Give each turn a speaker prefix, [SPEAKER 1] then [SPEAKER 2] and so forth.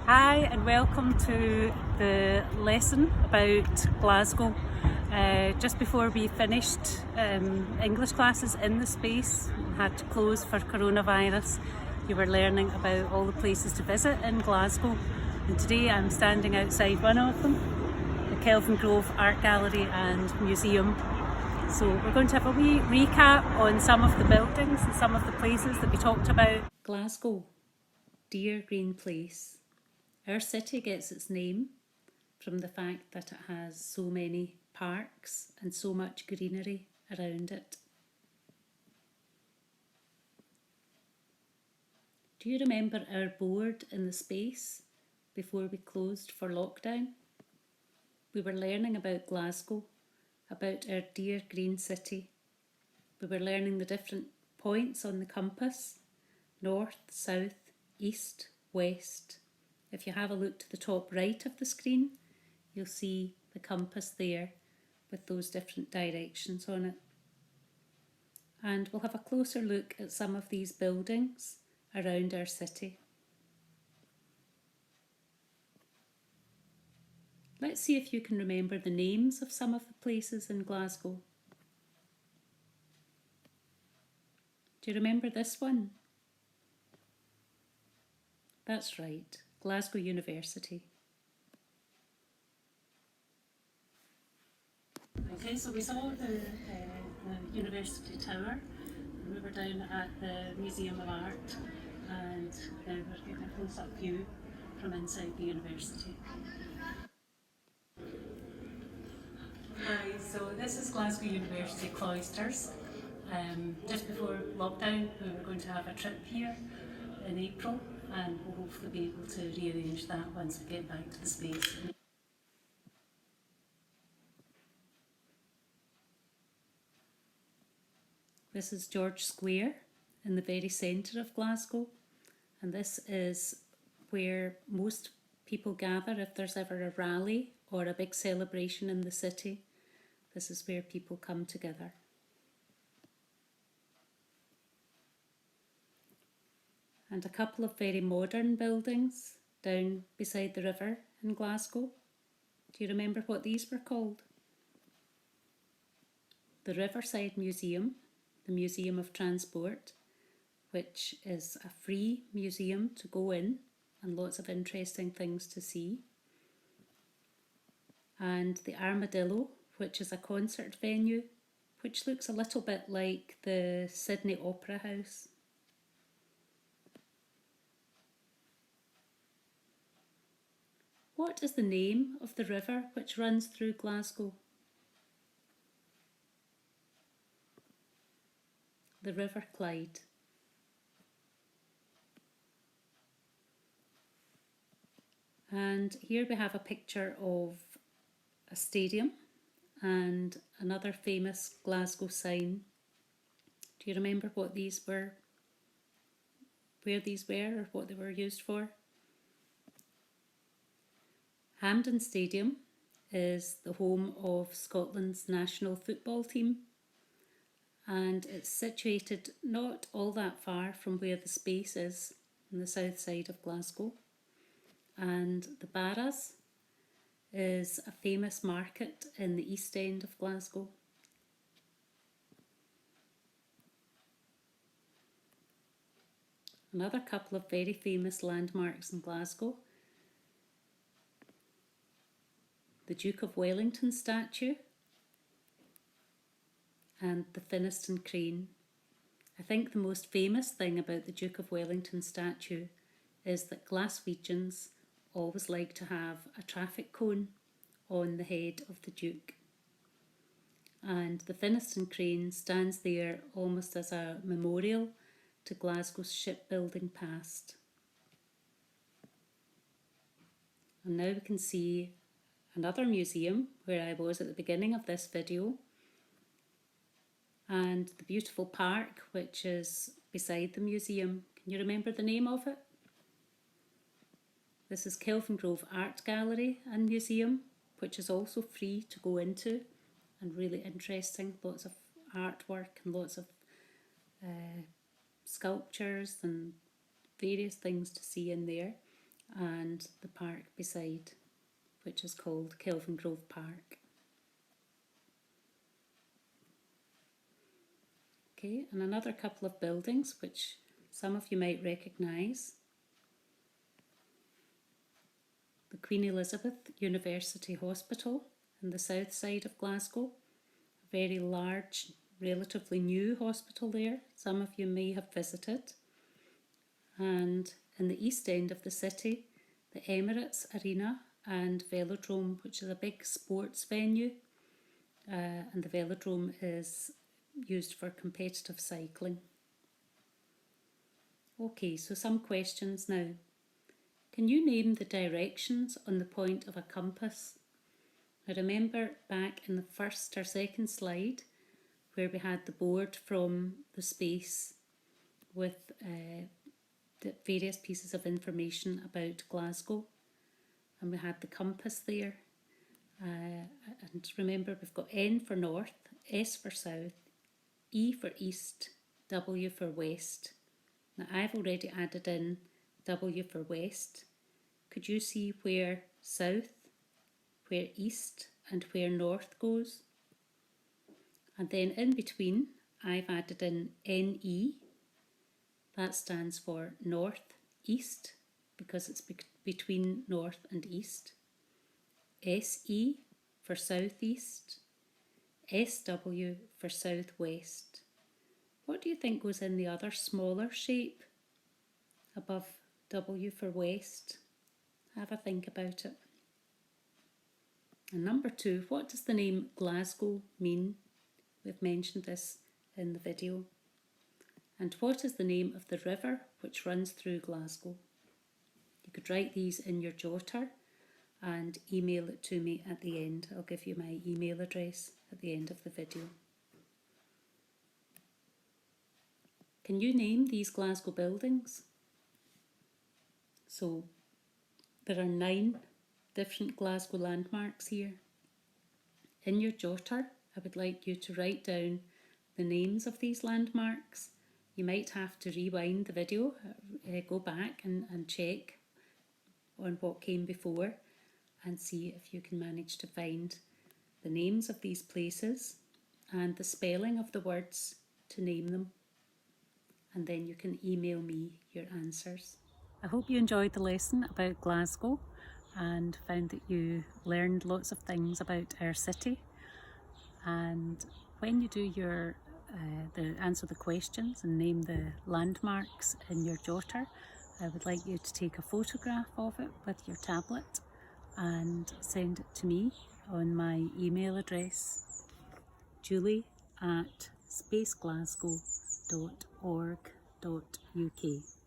[SPEAKER 1] Hi and welcome to the lesson about Glasgow. Just before we finished English classes in the space, had to close for coronavirus, you were learning about all the places to visit in Glasgow. And today I'm standing outside one of them, the Kelvin Grove Art Gallery and Museum. So we're going to have a wee recap on some of the buildings and some of the places that we talked about. Glasgow, dear green place. Our city gets its name from the fact that it has so many parks and so much greenery around it. Do you remember our board in the space before we closed for lockdown? We were learning about Glasgow, about our dear green city. We were learning the different points on the compass: north, south, east, west. If you have a look to the top right of the screen, you'll see the compass there with those different directions on it. And we'll have a closer look at some of these buildings around our city. Let's see if you can remember the names of some of the places in Glasgow. Do you remember this one? That's right, Glasgow University. Okay, so we saw the University Tower, and we were down at the Museum of Art, and now we're getting a close-up view from inside the university. Hi, so this is Glasgow University Cloisters. Just before lockdown, we were going to have a trip here in April, and we'll hopefully be able to rearrange that once we get back to the space. This is George Square in the very centre of Glasgow, and this is where most people gather if there's ever a rally or a big celebration in the city. This is where people come together. And a couple of very modern buildings down beside the river in Glasgow. Do you remember what these were called? The Riverside Museum, the Museum of Transport, which is a free museum to go in and lots of interesting things to see. And the Armadillo, which is a concert venue, which looks a little bit like the Sydney Opera House. What is the name of the river which runs through Glasgow? The River Clyde. And here we have a picture of a stadium and another famous Glasgow sign. Do you remember what these were, where these were, or what they were used for? Hampden Stadium is the home of Scotland's national football team, and it's situated not all that far from where the space is on the south side of Glasgow. And the Barras is a famous market in the east end of Glasgow. Another couple of very famous landmarks in Glasgow: the Duke of Wellington statue and the Finnieston Crane. I think the most famous thing about the Duke of Wellington statue is that Glaswegians always like to have a traffic cone on the head of the Duke. And the Finnieston Crane stands there almost as a memorial to Glasgow's shipbuilding past. And now we can see another museum where I was at the beginning of this video, and the beautiful park which is beside the museum. Can you remember the name of it? This is Kelvin Grove Art Gallery and Museum, which is also free to go into and really interesting. Lots of artwork and lots of sculptures and various things to see in there. and the park beside, which is called Kelvin Grove Park. Okay, and another couple of buildings which some of you might recognise. The Queen Elizabeth University Hospital in the south side of Glasgow, a very large, relatively new hospital there, some of you may have visited. And in the east end of the city, the Emirates Arena and Velodrome, which is a big sports venue, and the Velodrome is used for competitive cycling. Okay, so some questions now. Can you name the directions on the point of a compass? I remember back in the first or second slide where we had the board from the space with the various pieces of information about Glasgow, and we had the compass there. And remember, we've got N for north, S for south, E for east, W for west. Now I've already added in W for west. Could you see where south, where east and where north goes? And then in between I've added in NE. That stands for north east because it's between north and east. SE for southeast. SW for southwest. What do you think goes in the other smaller shape above W for west? Have a think about it. And number 2, what does the name Glasgow mean? We've mentioned this in the video. And what is the name of the river which runs through Glasgow? You could write these in your jotter and email it to me at the end. I'll give you my email address at the end of the video. Can you name these Glasgow buildings? So there are 9 different Glasgow landmarks here. In your jotter, I would like you to write down the names of these landmarks. You might have to rewind the video, go back and check on what came before and see if you can manage to find the names of these places and the spelling of the words to name them. And then you can email me your answers. I hope you enjoyed the lesson about Glasgow and found that you learned lots of things about our city. And when you do your answer the questions and name the landmarks in your jotter, I would like you to take a photograph of it with your tablet and send it to me on my email address, julie@spaceglasgow.org.uk.